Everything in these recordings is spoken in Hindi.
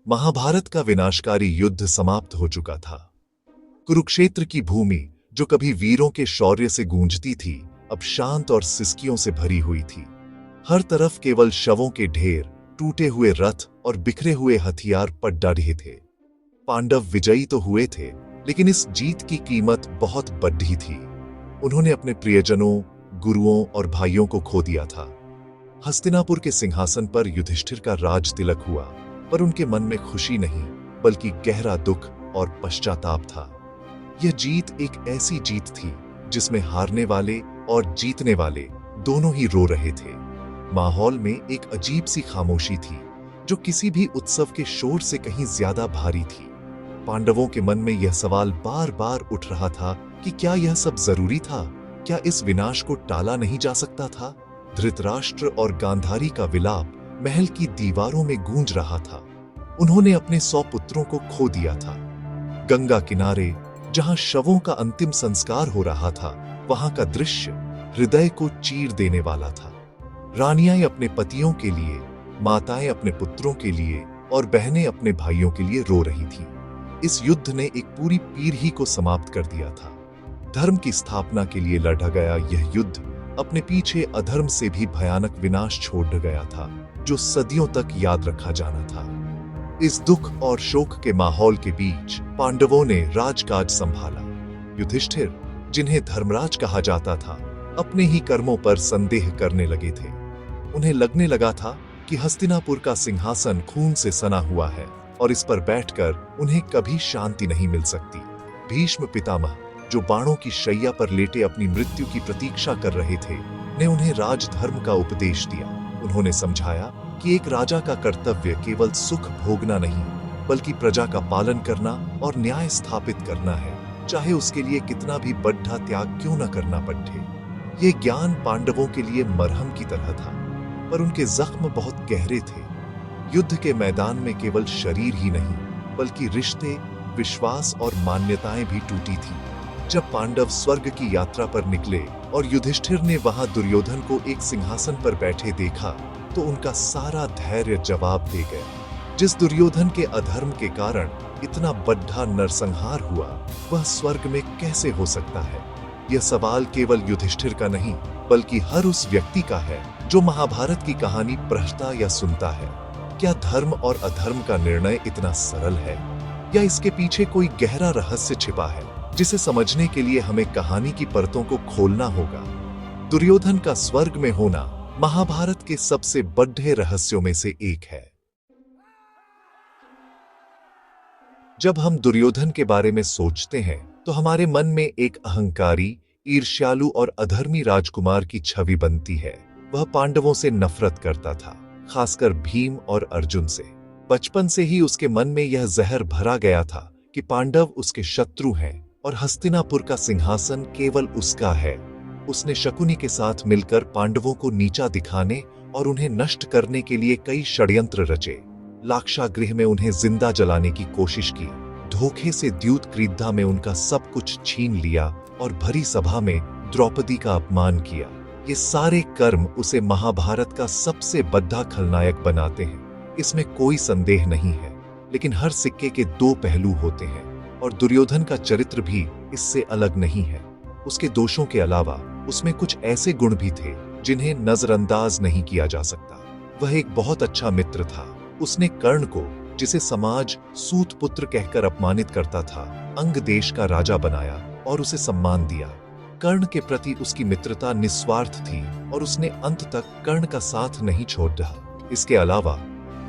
महाभारत का विनाशकारी युद्ध समाप्त हो चुका था। कुरुक्षेत्र की भूमि, जो कभी वीरों के शौर्य से गूंजती थी, अब शांत और सिसकियों से भरी हुई थी। हर तरफ केवल शवों के ढेर, टूटे हुए रथ और बिखरे हुए हथियार पड़ रहे थे। पांडव विजयी तो हुए थे, लेकिन इस जीत की कीमत बहुत बढ़ी थी। उन्होंने अपने प्रियजनों, गुरुओं और भाइयों को खो दिया था। हस्तिनापुर के सिंहासन पर युधिष्ठिर का राज तिलक हुआ, पर उनके मन में खुशी नहीं, बल्कि गहरा दुख और पश्चाताप था। यह जीत एक ऐसी जीत थी जिसमें हारने वाले और जीतने वाले दोनों ही रो रहे थे। माहौल में एक अजीब सी खामोशी थी, जो किसी भी उत्सव के शोर से कहीं ज्यादा भारी थी। पांडवों के मन में यह सवाल बार बार उठ रहा था कि क्या यह सब जरूरी था? क्या इस विनाश को टाला नहीं जा सकता था? धृतराष्ट्र और गांधारी का विलाप महल की दीवारों में गूंज रहा था। उन्होंने अपने 100 पुत्रों को खो दिया था। गंगा किनारे, जहां शवों का अंतिम संस्कार हो रहा था, वहां का दृश्य हृदय को चीर देने वाला था। रानियां अपने पतियों के लिए, माताएं अपने पुत्रों के लिए और बहनें अपने भाइयों के लिए रो रही थीं। इस युद्ध ने एक पूरी पीढ़ी को समाप्त कर दिया था। धर्म की स्थापना के लिए लड़ा गया यह युद्ध अपने पीछे अधर्म से भी भयानक विनाश छोड़ गया था, जो सदियों तक याद रखा जाना था। इस दुख और शोक के माहौल के बीच पांडवों ने राजकाज संभाला। युधिष्ठिर, जिन्हें धर्मराज कहा जाता था, अपने ही कर्मों पर संदेह करने लगे थे। उन्हें लगने लगा था कि हस्तिनापुर का सिंहासन खून से सना हुआ है और इस पर बैठकर उन्हें कभी शांति नहीं मिल सकती। भीष्म पितामह, जो बाणों की शैया पर लेटे अपनी मृत्यु की प्रतीक्षा कर रहे थे, ने उन्हें राजधर्म का उपदेश दिया। उन्होंने समझाया कि एक राजा का कर्तव्य केवल सुख भोगना नहीं, बल्कि प्रजा का पालन करना और न्याय स्थापित करना है, चाहे उसके लिए कितना भी बड़ा त्याग क्यों न करना पड़े। ये ज्ञान पांडवों के लिए मरहम की तरह था, पर उनके जख्म बहुत गहरे थे। युद्ध के मैदान में केवल शरीर ही नहीं, बल्कि रिश्ते, विश्वास और मान्यताएं भी टूटी थी। जब पांडव स्वर्ग की यात्रा पर निकले और युधिष्ठिर ने वहां दुर्योधन को एक सिंहासन पर बैठे देखा, तो उनका सारा धैर्य जवाब दे गया। जिस दुर्योधन के अधर्म के कारण इतना बड़ा नरसंहार हुआ, वह स्वर्ग में कैसे हो सकता है? यह सवाल केवल युधिष्ठिर का नहीं, बल्कि हर उस व्यक्ति का है जो महाभारत की कहानी पढ़ता या सुनता है। क्या धर्म और अधर्म का निर्णय इतना सरल है, या इसके पीछे कोई गहरा रहस्य छिपा है, जिसे समझने के लिए हमें कहानी की परतों को खोलना होगा? दुर्योधन का स्वर्ग में होना महाभारत के सबसे बड़े रहस्यों में से एक है। जब हम दुर्योधन के बारे में सोचते हैं, तो हमारे मन में एक अहंकारी, ईर्ष्यालु और अधर्मी राजकुमार की छवि बनती है। वह पांडवों से नफरत करता था, खासकर भीम और अर्जुन से। बचपन से ही उसके मन में यह जहर भरा गया था कि पांडव उसके शत्रु हैं और हस्तिनापुर का सिंहासन केवल उसका है। उसने शकुनी के साथ मिलकर पांडवों को नीचा दिखाने और उन्हें नष्ट करने के लिए कई षड्यंत्र रचे। लाक्षागृह में उन्हें जिंदा जलाने की कोशिश की, धोखे से द्यूत क्रीड़ा में उनका सब कुछ छीन लिया और भरी सभा में द्रौपदी का अपमान किया। ये सारे कर्म उसे महाभारत का सबसे बड़ा खलनायक बनाते हैं, इसमें कोई संदेह नहीं है। लेकिन हर सिक्के के 2 पहलू होते हैं, और दुर्योधन का चरित्र भी इससे अलग नहीं है। उसके दोषों के अलावा उसमें कुछ ऐसे गुण भी थे जिन्हें नजरअंदाज नहीं किया जा सकता। वह एक बहुत अच्छा मित्र था। उसने कर्ण को, जिसे समाज सूत पुत्र कहकर अपमानित करता था, अंग देश का राजा बनाया और उसे सम्मान दिया। कर्ण के प्रति उसकी मित्रता निस्वार्थ थी और उसने अंत तक कर्ण का साथ नहीं छोड़ा। इसके अलावा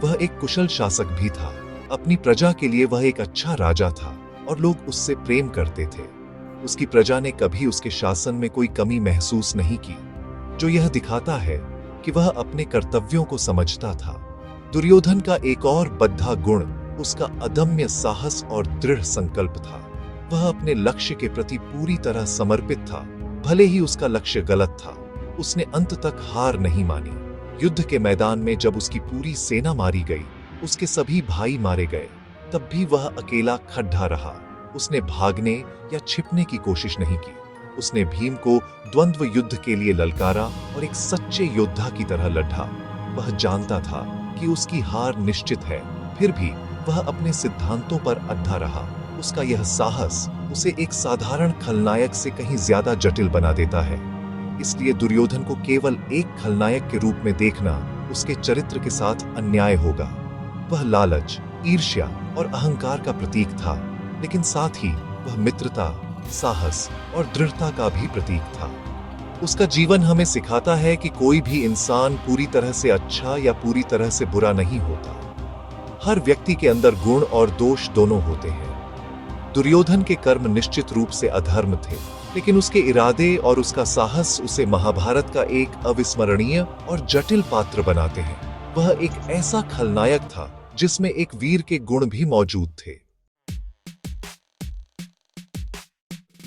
वह एक कुशल शासक भी था। अपनी प्रजा के लिए वह एक अच्छा राजा था और लोग उससे प्रेम करते थे। उसकी प्रजा ने कभी उसके शासन में कोई कमी महसूस नहीं की, जो यह दिखाता है कि वह अपने कर्तव्यों को समझता था। दुर्योधन का एक और बड़ा गुण उसका अदम्य साहस और दृढ़ संकल्प था। वह अपने लक्ष्य के प्रति पूरी तरह समर्पित था, भले ही उसका लक्ष्य गलत था। उसने अंत तक हार नहीं मानी। युद्ध के मैदान में जब उसकी पूरी सेना मारी गई, उसके सभी भाई मारे गए, तब भी वह अकेला खड़ा रहा। उसने भागने या छिपने की कोशिश नहीं की। उसने भीम को द्वंद्व युद्ध के लिए ललकारा और एक सच्चे योद्धा की तरह लड़ा। वह जानता था कि उसकी हार निश्चित है, फिर भी वह अपने सिद्धांतों पर अड्ढा रहा। उसका यह साहस उसे एक साधारण खलनायक से कहीं ज्यादा जटिल बना देता है। इसलिए दुर्योधन को केवल एक खलनायक के रूप में देखना उसके चरित्र के साथ अन्याय होगा। वह लालच, ईर्ष्या और अहंकार का प्रतीक था, लेकिन साथ ही वह मित्रता, साहस और दृढ़ता का भी प्रतीक था। उसका जीवन हमें सिखाता है कि कोई भी इंसान पूरी तरह से अच्छा या पूरी तरह से बुरा नहीं होता। हर व्यक्ति के अंदर गुण और दोष दोनों होते हैं। दुर्योधन के कर्म निश्चित रूप से अधर्म थे, लेकिन उसके इरादे और उसका साहस उसे महाभारत का एक अविस्मरणीय और जटिल पात्र बनाते हैं। वह एक ऐसा खलनायक था जिसमें एक वीर के गुण भी मौजूद थे।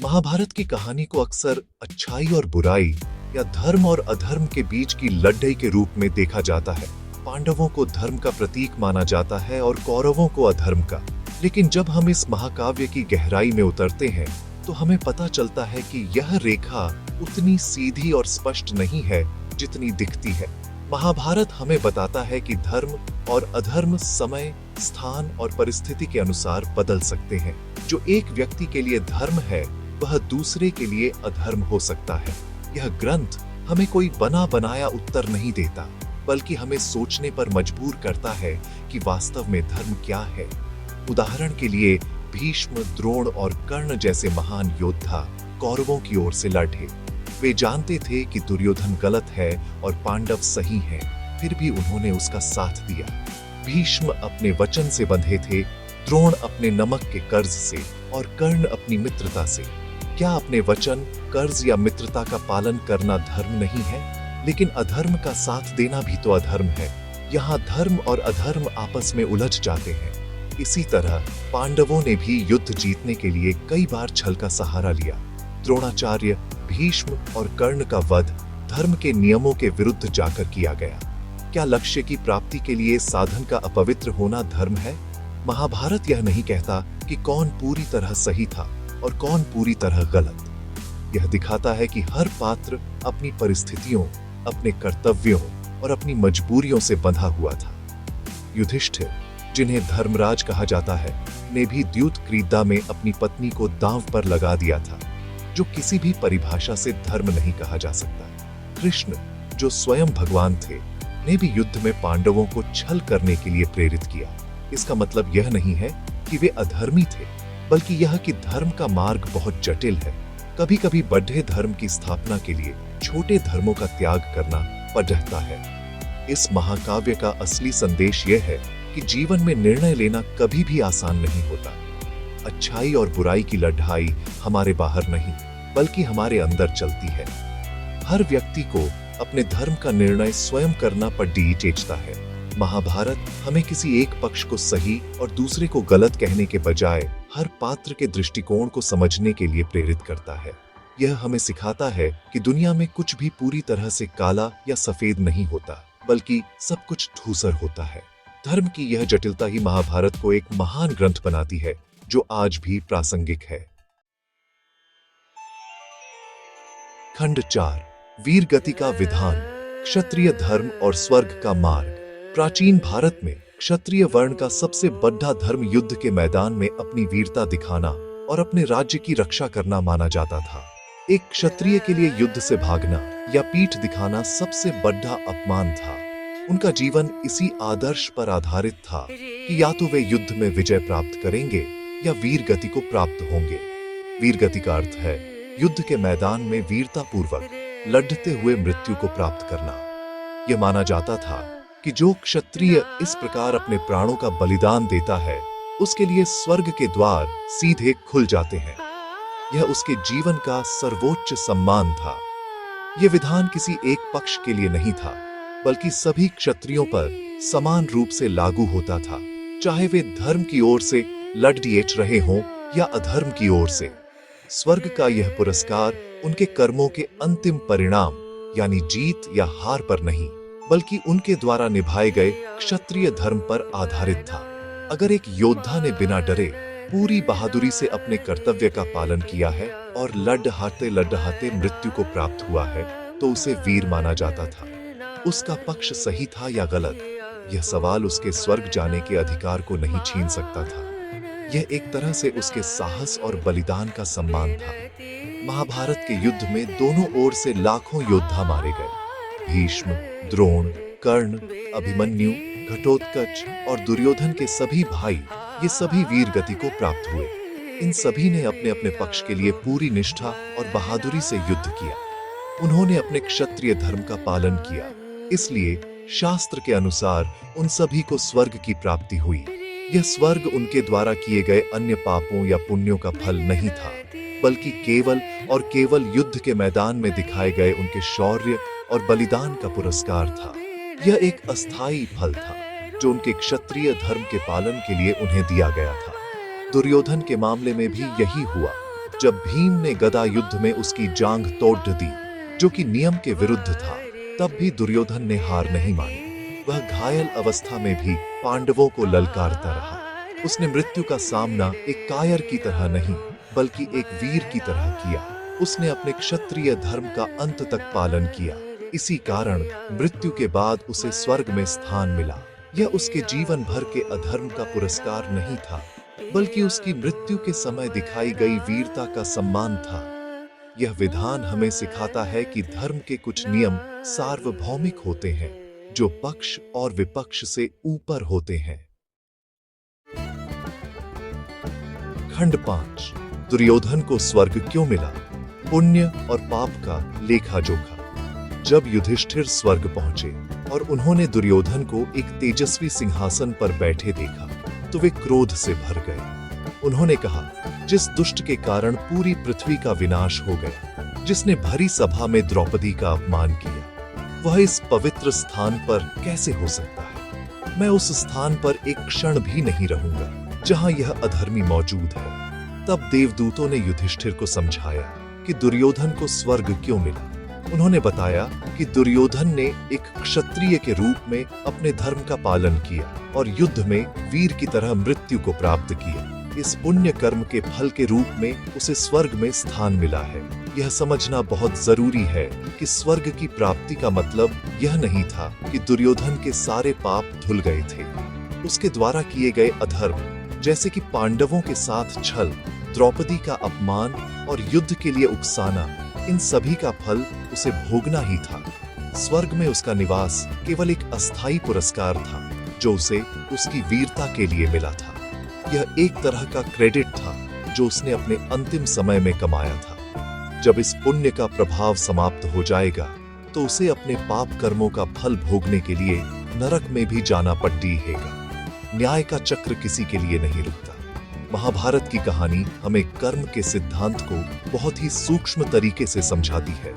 महाभारत की कहानी को अक्सर अच्छाई और बुराई या धर्म और अधर्म के बीच की लड़ाई के रूप में देखा जाता है। पांडवों को धर्म का प्रतीक माना जाता है और कौरवों को अधर्म का। लेकिन जब हम इस महाकाव्य की गहराई में उतरते हैं तो हमें पता चलता है कि यह रेखा उतनी सीधी और स्पष्ट नहीं है जितनी दिखती है। महाभारत हमें बताता है कि धर्म और अधर्म समय, स्थान और परिस्थिति के अनुसार बदल सकते हैं। जो एक व्यक्ति के लिए धर्म है वह दूसरे के लिए अधर्म हो सकता है। यह ग्रंथ हमें कोई बना बनाया उत्तर नहीं देता, बल्कि हमें सोचने पर मजबूर करता है कि वास्तव में धर्म क्या है। उदाहरण के लिए भीष्म, द्रोण और कर्ण जैसे महान योद्धा कौरवों की ओर से लड़े। वे जानते थे कि दुर्योधन गलत है और पांडव सही हैं, फिर भी उन्होंने उसका साथ दिया। भीष्म अपने वचन से बंधे थे, द्रोण अपने नमक के कर्ज से और कर्ण अपनी मित्रता से। क्या अपने वचन, कर्ज या मित्रता का पालन करना धर्म नहीं है? लेकिन अधर्म का साथ देना भी तो अधर्म है। यहाँ धर्म और अधर्म आपस में उलझ जाते हैं। इसी तरह पांडवों ने भी युद्ध जीतने के लिए कई बार छल का सहारा लिया। द्रोणाचार्य, भीष्म और कर्ण का वध धर्म के नियमों के विरुद्ध जाकर किया गया। क्या लक्ष्य की प्राप्ति के लिए साधन का अपवित्र होना धर्म है? महाभारत यह नहीं कहता कि कौन पूरी तरह सही था और कौन पूरी तरह गलत। यह दिखाता है कि हर पात्र अपनी परिस्थितियों, अपने कर्तव्यों और अपनी मजबूरियों से बंधा हुआ था। युधिष्ठिर, जिन्हें धर्मराज कहा जाता है, ने भी द्यूत क्रीड़ा में अपनी पत्नी को दांव पर लगा दिया था, जो किसी भी परिभाषा से धर्म नहीं कहा जा सकता। कृष्ण, जो स्वयं भगवान थे, ने भी युद्ध में पांडवों को छल करने के लिए प्रेरित किया। इसका मतलब यह नहीं है कि वे अधर्मी थे, बल्कि यह कि धर्म का मार्ग बहुत जटिल है। कभी कभी बड़े धर्म की स्थापना के लिए छोटे धर्मों का त्याग करना पड़ता है। इस महाकाव्य का असली संदेश यह है कि जीवन में निर्णय लेना कभी भी आसान नहीं होता। अच्छाई और बुराई की लड़ाई हमारे बाहर नहीं, बल्कि हमारे अंदर चलती है। हर व्यक्ति को अपने धर्म का निर्णय स्वयं करना पड़ता है। महाभारत हमें किसी एक पक्ष को सही और दूसरे को गलत कहने के बजाय हर पात्र के दृष्टिकोण को समझने के लिए प्रेरित करता है। यह हमें सिखाता है कि दुनिया में कुछ भी पूरी तरह से काला या सफेद नहीं होता, बल्कि सब कुछ धूसर होता है। धर्म की यह जटिलता ही महाभारत को एक महान ग्रंथ बनाती है, जो आज भी प्रासंगिक है। खंड 4, वीर गति का विधान, क्षत्रिय धर्म और स्वर्ग का मार्ग। प्राचीन भारत में क्षत्रिय वर्ण का सबसे बड़ा धर्म युद्ध के मैदान में अपनी वीरता दिखाना और अपने राज्य की रक्षा करना माना जाता था। एक क्षत्रिय के लिए युद्ध से भागना या पीठ दिखाना सबसे बड़ा अपमान था। उनका जीवन इसी आदर्श पर आधारित था कि या तो वे युद्ध में विजय प्राप्त करेंगे या वीर गति को प्राप्त होंगे। वीर गति का अर्थ है युद्ध के मैदान में वीरता पूर्वक लड़ते हुए मृत्यु को प्राप्त करना। यह माना जाता था कि जो क्षत्रिय इस प्रकार अपने प्राणों का बलिदान देता है, उसके लिए स्वर्ग के द्वार सीधे खुल जाते हैं। यह उसके जीवन का सर्वोच्च सम्मान था। यह विधान किसी एक पक्ष के लिए नहीं था, बल्कि सभी क्षत्रियों पर समान रूप से लागू होता था, चाहे वे धर्म की ओर से लड़ रहे हों या अधर्म की ओर से। स्वर्ग का यह पुरस्कार उनके कर्मों के अंतिम परिणाम यानी जीत या हार पर नहीं, बल्कि उनके द्वारा निभाए गए क्षत्रिय धर्म पर आधारित था। अगर एक योद्धा ने बिना डरे पूरी बहादुरी से अपने कर्तव्य का पालन किया है और लड़हाते मृत्यु को प्राप्त हुआ है, तो उसे वीर माना जाता था। उसका पक्ष सही था या गलत, यह सवाल उसके स्वर्ग जाने के अधिकार को नहीं छीन सकता था। यह एक तरह से उसके साहस और बलिदान का सम्मान था। महाभारत के युद्ध में दोनों ओर से लाखों योद्धा मारे गए। भीष्म, द्रोण, कर्ण, अभिमन्यु, घटोत्कच और दुर्योधन के सभी भाई, ये सभी वीर गति को प्राप्त हुए। इन सभी ने अपने अपने पक्ष के लिए पूरी निष्ठा और बहादुरी से युद्ध किया। उन्होंने अपने क्षत्रिय धर्म का पालन किया, इसलिए शास्त्र के अनुसार उन सभी को स्वर्ग की प्राप्ति हुई। यह स्वर्ग उनके द्वारा किए गए अन्य पापों या पुण्यों का फल नहीं था, बल्कि केवल और केवल युद्ध के मैदान में दिखाए गए उनके शौर्य और बलिदान का पुरस्कार था। यह एक अस्थायी फल था जो उनके क्षत्रिय धर्म के पालन के लिए उन्हें दिया गया था। दुर्योधन के मामले में भी यही हुआ। जब भीम ने गदा युद्ध में उसकी जांघ तोड़ दी, जो कि नियम के विरुद्ध था, तब भी दुर्योधन ने हार नहीं मानी। वह घायल अवस्था में भी पांडवों को ललकारता रहा। उसने मृत्यु का सामना एक कायर की तरह नहीं, बल्कि एक वीर की तरह किया। उसने अपने क्षत्रिय धर्म का अंत तक पालन किया। इसी कारण मृत्यु के बाद उसे स्वर्ग में स्थान मिला। यह उसके जीवन भर के अधर्म का पुरस्कार नहीं था, बल्कि उसकी मृत्यु के समय दिखाई गई वीरता का सम्मान था। यह विधान हमें सिखाता है कि धर्म के कुछ नियम सार्वभौमिक होते हैं, जो पक्ष और विपक्ष से ऊपर होते हैं। खंड 5। दुर्योधन को स्वर्ग क्यों मिला? पुण्य और पाप का लेखा जोखा। जब युधिष्ठिर स्वर्ग पहुंचे और उन्होंने दुर्योधन को एक तेजस्वी सिंहासन पर बैठे देखा, तो वे क्रोध से भर गए। उन्होंने कहा, जिस दुष्ट के कारण पूरी पृथ्वी का विनाश हो गया, जिसने भरी सभा में द्रौपदी का अपमान किया, वह इस पवित्र स्थान पर कैसे हो सकता है? मैं उस स्थान पर एक क्षण भी नहीं रहूंगा जहां यह अधर्मी मौजूद है। तब देवदूतों ने युधिष्ठिर को समझाया कि दुर्योधन को स्वर्ग क्यों मिला। उन्होंने बताया कि दुर्योधन ने एक क्षत्रिय के रूप में अपने धर्म का पालन किया और युद्ध में वीर की तरह मृत्यु को प्राप्त किया। इस पुण्य कर्म के फल के रूप में उसे स्वर्ग में स्थान मिला है। यह समझना बहुत जरूरी है कि स्वर्ग की प्राप्ति का मतलब यह नहीं था कि दुर्योधन के सारे पाप धुल गए थे। उसके द्वारा किए गए अधर्म, जैसे कि पांडवों के साथ छल, द्रौपदी का अपमान और युद्ध के लिए उकसाना, इन सभी का फल उसे भोगना ही था। स्वर्ग में उसका निवास केवल एक अस्थायी पुरस्कार था जो उसे उसकी वीरता के लिए मिला था। यह एक तरह का क्रेडिट था जो उसने अपने अंतिम समय में कमाया था। जब इस पुण्य का प्रभाव समाप्त हो जाएगा, तो उसे अपने पाप कर्मों का फल भोगने के लिए नरक में भी जाना पड़ेगा। न्याय का चक्र किसी के लिए नहीं रुकता। महाभारत की कहानी हमें कर्म के सिद्धांत को बहुत ही सूक्ष्म तरीके से समझाती है।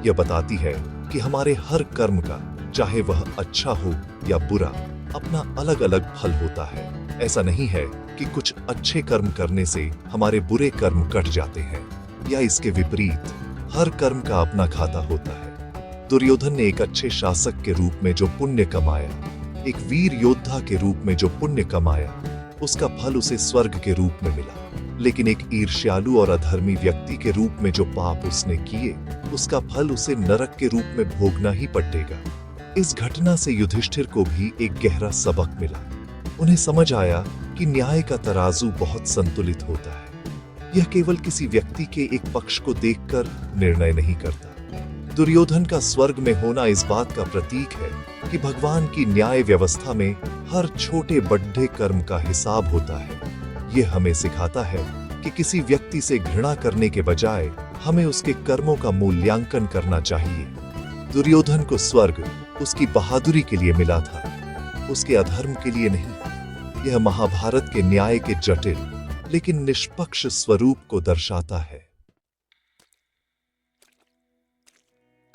यह बताती है कि हमारे हर कर्म का, चाहे वह अच्छा हो या बुरा, अपना अलग अलग फल होता है। ऐसा नहीं है कि कुछ अच्छे कर्म करने से हमारे बुरे कर्म कट जाते हैं, या इसके विपरीत, हर कर्म का अपना खाता होता है। दुर्योधन ने एक अच्छे शासक के रूप में जो पुण्य कमाया, एक वीर योद्धा के रूप में जो पुण्य कमाया, उसका फल उसे स्वर्ग के रूप में मिला। लेकिन एक ईर्ष्यालु और अधर्मी व्यक्ति के रूप में जो पाप उसने किए, उसका फल उसे नरक के रूप में भोगना ही पड़ेगा। इस घटना से युधिष्ठिर को भी एक गहरा सबक मिला। उन्हें समझ आया कि न्याय का तराजू बहुत संतुलित होता है। यह केवल किसी व्यक्ति के एक पक्ष को देखकर निर्णय नहीं करता। दुर्योधन का स्वर्ग में होना इस बात का प्रतीक है कि भगवान की न्याय व्यवस्था में हर छोटे बड़े कर्म का हिसाब होता है। यह हमें सिखाता है कि किसी व्यक्ति से घृणा करने के बजाय हमें उसके कर्मों का मूल्यांकन करना चाहिए। दुर्योधन को स्वर्ग उसकी बहादुरी के लिए मिला था, उसके अधर्म के लिए नहीं। यह महाभारत के न्याय के जटिल लेकिन निष्पक्ष स्वरूप को दर्शाता है।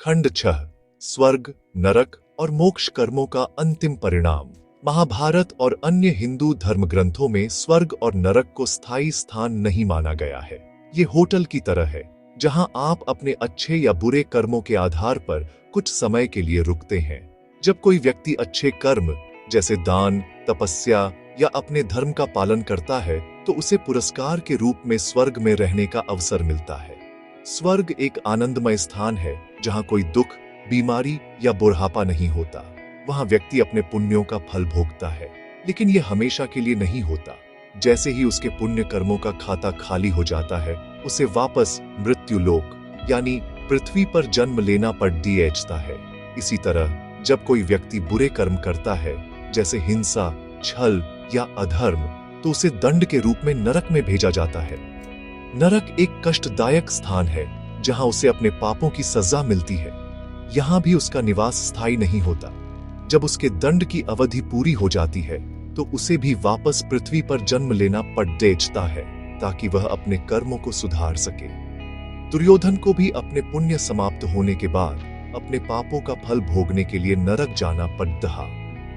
खंड 6। स्वर्ग, नरक और मोक्ष कर्मों का अंतिम परिणाम। महाभारत और अन्य हिंदू धर्म ग्रंथों में स्वर्ग और नरक को स्थायी स्थान नहीं माना गया है। ये होटल की तरह है जहां आप अपने अच्छे या बुरे कर्मों के आधार पर कुछ समय के लिए रुकते हैं। जब कोई व्यक्ति अच्छे कर्म जैसे दान, तपस्या या अपने धर्म का पालन करता है, तो उसे पुरस्कार के रूप में स्वर्ग में रहने का अवसर मिलता है। स्वर्ग एक आनंदमय स्थान है जहां कोई दुख, बीमारी या बुढ़ापा नहीं होता। वहां व्यक्ति अपने पुण्यों का फल भोगता है, लेकिन यह हमेशा के लिए नहीं होता। जैसे ही उसके पुण्य कर्मों का खाता खाली हो जाता है, उसे वापस मृत्यु लोक यानी पृथ्वी पर जन्म लेना पड़ता है। इसी तरह जब कोई व्यक्ति बुरे कर्म करता है, जैसे हिंसा, छल या अधर्म, तो उसे दंड के रूप में नरक में भेजा जाता है। नरक एक कष्टदायक स्थान है जहां उसे अपने पापों की सजा मिलती है। यहां भी उसका निवास स्थायी नहीं होता। जब उसके दंड की अवधि पूरी हो जाती है, तो उसे भी वापस पृथ्वी पर जन्म लेना पड़ता है, ताकि वह अपने कर्मों को सुधार सके। दुर्योधन को भी अपने पुण्य समाप्त होने के बाद अपने पापों का फल भोगने के लिए नरक जाना पड़ा,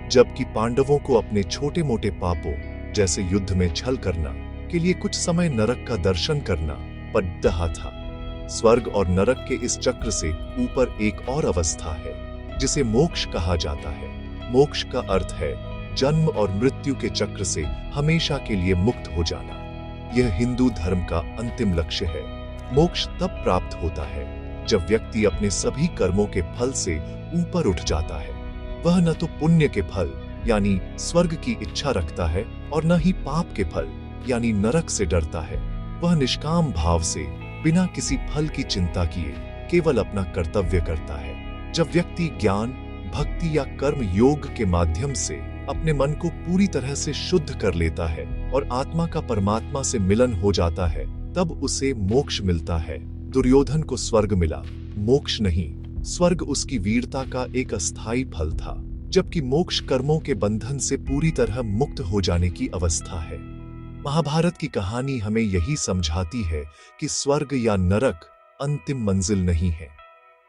जबकि पांडवों को अपने छोटे मोटे पापों, जैसे युद्ध में छल करना, के लिए कुछ समय नरक का दर्शन करना पड़ा था। स्वर्ग और नरक के इस चक्र से ऊपर एक और अवस्था है जिसे मोक्ष कहा जाता है। मोक्ष का अर्थ है जन्म और मृत्यु के चक्र से हमेशा के लिए मुक्त हो जाना। यह हिंदू धर्म का अंतिम लक्ष्य है। मोक्ष तब प्राप्त होता है जब व्यक्ति अपने सभी कर्मों के फल से ऊपर उठ जाता है। वह न तो पुण्य के फल यानी स्वर्ग की इच्छा रखता है और न ही पाप के फल यानी नरक से डरता है। वह निष्काम भाव से बिना किसी फल की चिंता किए केवल अपना कर्तव्य करता है। जब व्यक्ति ज्ञान, भक्ति या कर्म योग के माध्यम से अपने मन को पूरी तरह से शुद्ध कर लेता है और आत्मा का परमात्मा से मिलन हो जाता है, तब उसे मोक्ष मिलता है। दुर्योधन को स्वर्ग मिला, मोक्ष नहीं। स्वर्ग उसकी वीरता का एक अस्थायी फल था, जबकि मोक्ष कर्मों के बंधन से पूरी तरह मुक्त हो जाने की अवस्था है। महाभारत की कहानी हमें यही समझाती है कि स्वर्ग या नरक अंतिम मंजिल नहीं है।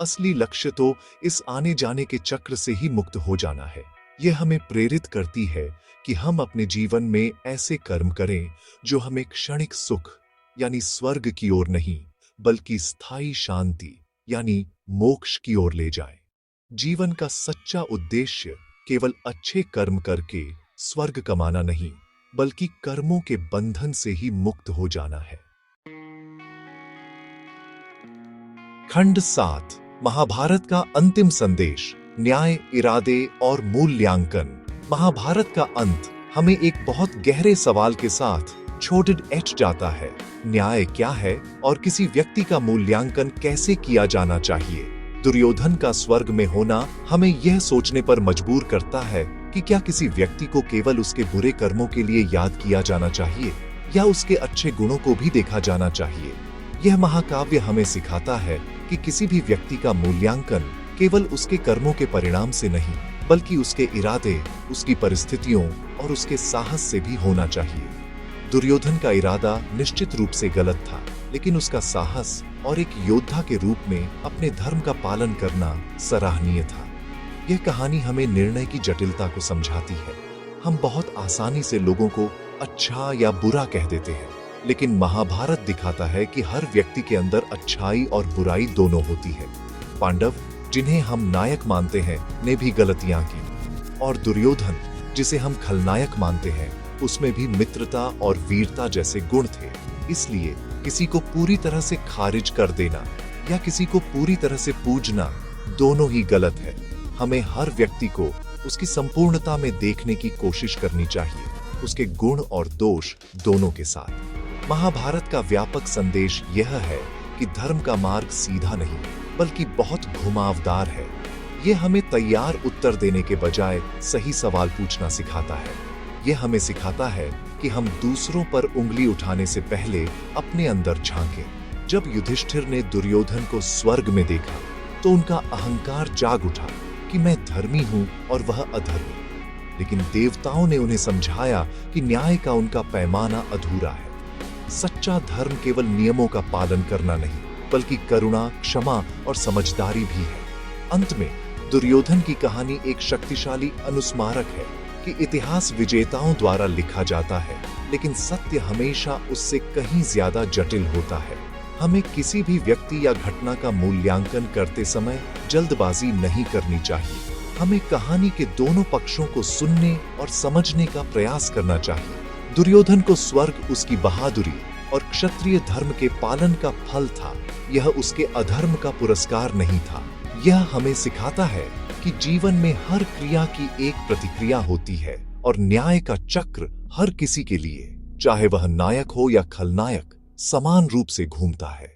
असली लक्ष्य तो इस आने जाने के चक्र से ही मुक्त हो जाना है। यह हमें प्रेरित करती है कि हम अपने जीवन में ऐसे कर्म करें जो हमें क्षणिक सुख यानी स्वर्ग की ओर नहीं, बल्कि स्थायी शांति यानी मोक्ष की ओर ले जाए। जीवन का सच्चा उद्देश्य केवल अच्छे कर्म करके स्वर्ग कमाना नहीं, बल्कि कर्मों के बंधन से ही मुक्त हो जाना है। खंड 7 महाभारत का अंतिम संदेश, न्याय, इरादे और मूल्यांकन। महाभारत का अंत हमें एक बहुत गहरे सवाल के साथ छोड़ जाता है। न्याय क्या है और किसी व्यक्ति का मूल्यांकन कैसे किया जाना चाहिए? दुर्योधन का स्वर्ग में होना हमें यह सोचने पर मजबूर करता है कि क्या किसी व्यक्ति को केवल उसके बुरे कर्मों के लिए याद किया जाना चाहिए या उसके अच्छे गुणों को भी देखा जाना चाहिए। यह महाकाव्य हमें सिखाता है कि किसी भी व्यक्ति का मूल्यांकन केवल उसके कर्मों के परिणाम से नहीं, बल्कि उसके इरादे, उसकी परिस्थितियों और उसके साहस से भी होना चाहिए। दुर्योधन का इरादा निश्चित रूप से गलत था, लेकिन उसका साहस और एक योद्धा के रूप में अपने धर्म का पालन करना सराहनीय था। यह कहानी हमें निर्णय की जटिलता को समझाती है। हम बहुत आसानी से लोगों को अच्छा या बुरा कह देते हैं, लेकिन महाभारत दिखाता है कि हर व्यक्ति के अंदर अच्छाई और बुराई दोनों होती है। पांडव, जिन्हें हम नायक मानते हैं, ने भी गलतियां की, और दुर्योधन, जिसे हम खलनायक मानते हैं, उसमें भी मित्रता और वीरता जैसे गुण थे। इसलिए किसी को पूरी तरह से खारिज कर देना या किसी को पूरी तरह से पूजना दोनों ही गलत है। हमें हर व्यक्ति को उसकी संपूर्णता में देखने की कोशिश करनी चाहिए, उसके गुण और दोष दोनों के साथ। महाभारत का व्यापक संदेश यह है कि धर्म का मार्ग सीधा नहीं, बल्कि बहुत घुमावदार है। यह हमें तैयार उत्तर देने के बजाय सही सवाल पूछना सिखाता है। यह हमें सिखाता है कि हम दूसरों पर उंगली उठाने से पहले अपने अंदर झांकें। जब युधिष्ठिर ने दुर्योधन को स्वर्ग में देखा, तो उनका अहंकार जाग उठा कि मैं धर्मी हूं और वह अधर्मी। लेकिन देवताओं ने उन्हें समझाया कि न्याय का उनका पैमाना अधूरा है। सच्चा धर्म केवल नियमों का पालन करना नहीं, बल्कि करुणा, क्षमा और समझदारी भी है। अंत में दुर्योधन की कहानी एक शक्तिशाली अनुस्मारक है कि इतिहास विजेताओं द्वारा लिखा जाता है, लेकिन सत्य हमेशा उससे कहीं ज्यादा जटिल होता है। हमें किसी भी व्यक्ति या घटना का मूल्यांकन करते समय जल्दबाजी नहीं करनी चाहिए। हमें कहानी के दोनों पक्षों को सुनने और समझने का प्रयास करना चाहिए। दुर्योधन को स्वर्ग उसकी बहादुरी और क्षत्रिय धर्म के पालन का फल था, यह उसके अधर्म का पुरस्कार नहीं था। यह हमें सिखाता है कि जीवन में हर क्रिया की एक प्रतिक्रिया होती है और न्याय का चक्र हर किसी के लिए, चाहे वह नायक हो या खलनायक, समान रूप से घूमता है।